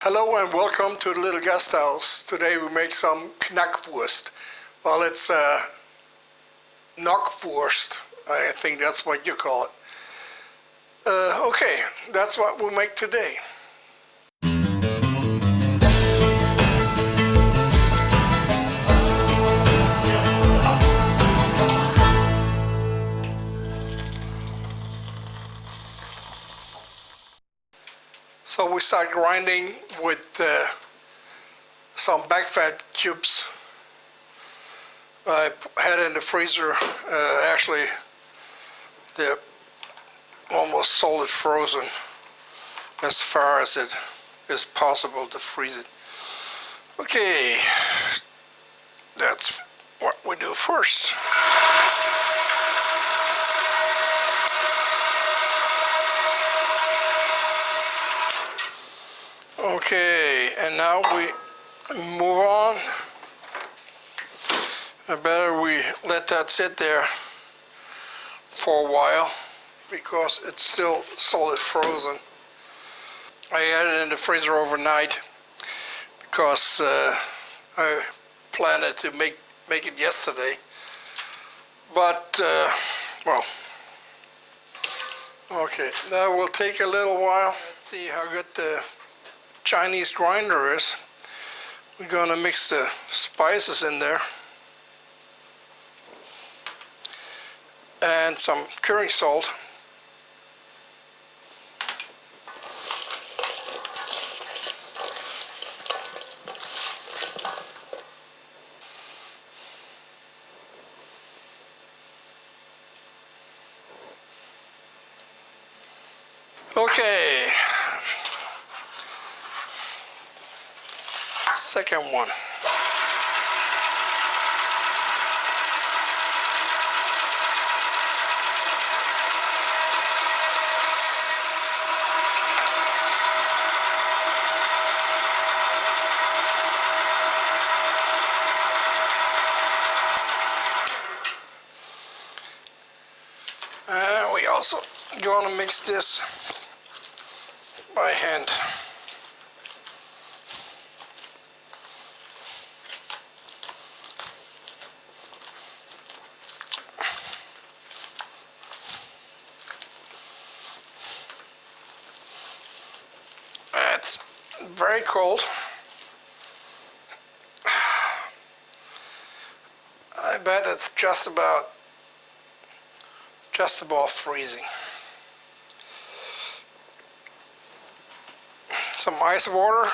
Hello and welcome to the littleGasthaus. Today we make some Knockwurst. Well, it's Knockwurst. I think that's what you call it. Okay, that's what we'll make today. So we start grinding with some back fat cubes. I had it in the freezer. Actually, they're almost solid frozen as far as it is possible to freeze it. Okay, that's what we do first. Okay, and now we move on. I better we let that sit there for a while because it's still solid frozen. I had it in the freezer overnight because I planned to make it yesterday, but well, okay, that will take a little while. Let's see how good the Chinese grinder is. We're gonna mix the spices in there and some curing salt. Okay, second one. We also gonna mix this by hand. It's very cold. I bet it's just about freezing. Some ice water.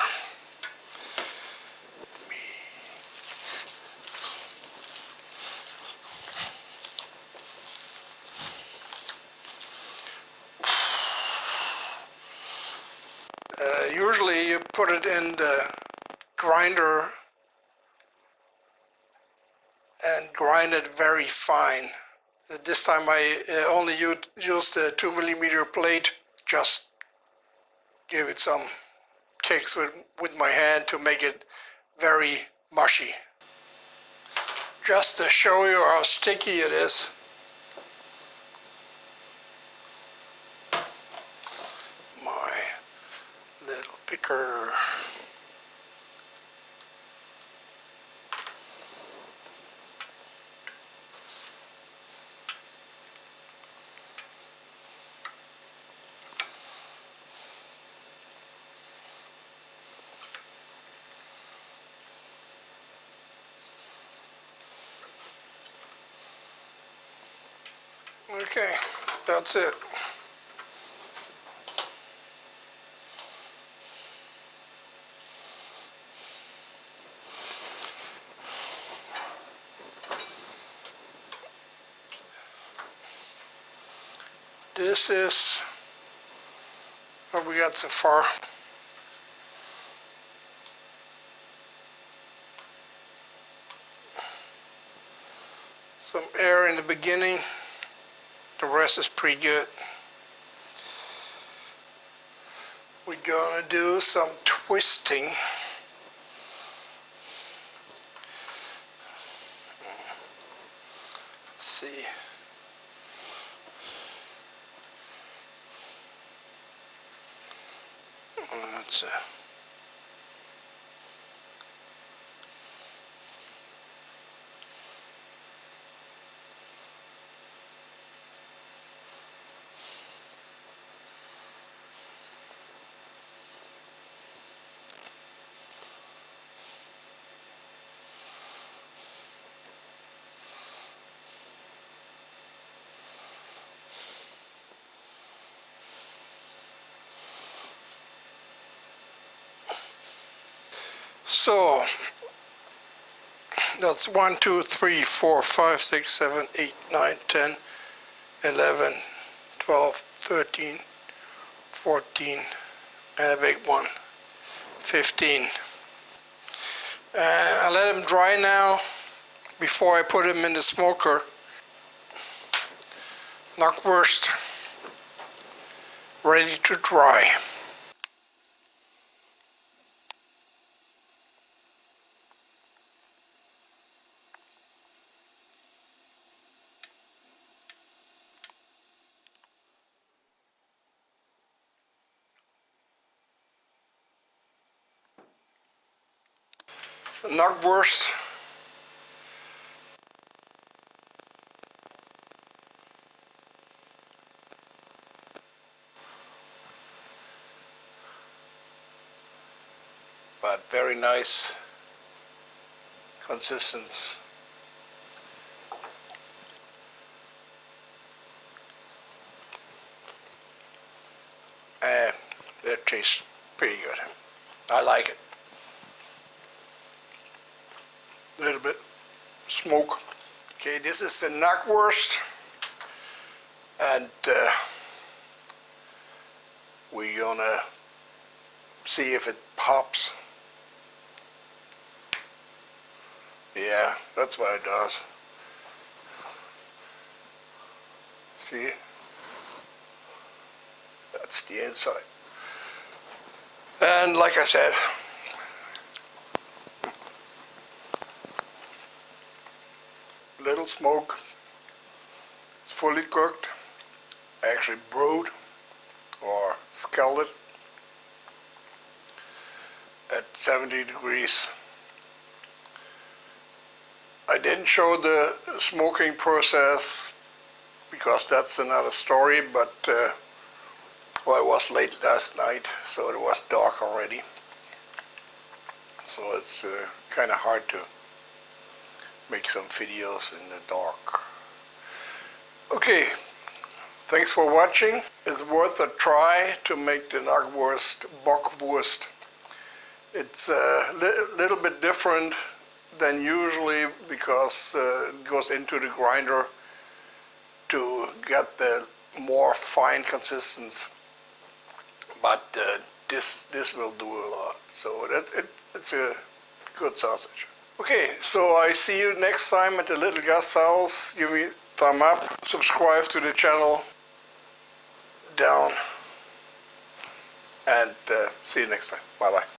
Usually you put it in the grinder and grind it very fine. This time I only used a 2mm plate, just give it some kicks with my hand to make it very mushy. Just to show you how sticky it is. My little picker. Okay, that's it. This is what we got so far. Some air in the beginning. The rest is pretty good. We're gonna do some twisting. Let's see. That's So that's 1, 2, 3, 4, 5, 6, 7, 8, 9, 10, 11, 12, 13, 14, and a big one, 15. And I let them dry now before I put them in the smoker. Knockwurst ready to dry. Knockwurst but very nice consistency. It tastes pretty good. I like it. A little bit smoke. Okay, this is the Knockwurst, and we're gonna see if it pops. Yeah, that's what it does. See? That's the inside. And like I said, little smoke. It's fully cooked, actually brewed or scalded at 70 degrees. I didn't show the smoking process because that's another story, but well, it was late last night, so it was dark already. So it's kind of hard to make some videos in the dark. Okay, thanks for watching. It's worth a try to make the Knockwurst Bockwurst. It's a little bit different than usually because it goes into the grinder to get the more fine consistency. But this will do a lot. So it's a good sausage. Okay, so I see you next time at the littleGasthaus. Give me a thumb up, subscribe to the channel down, and see you next time. Bye bye.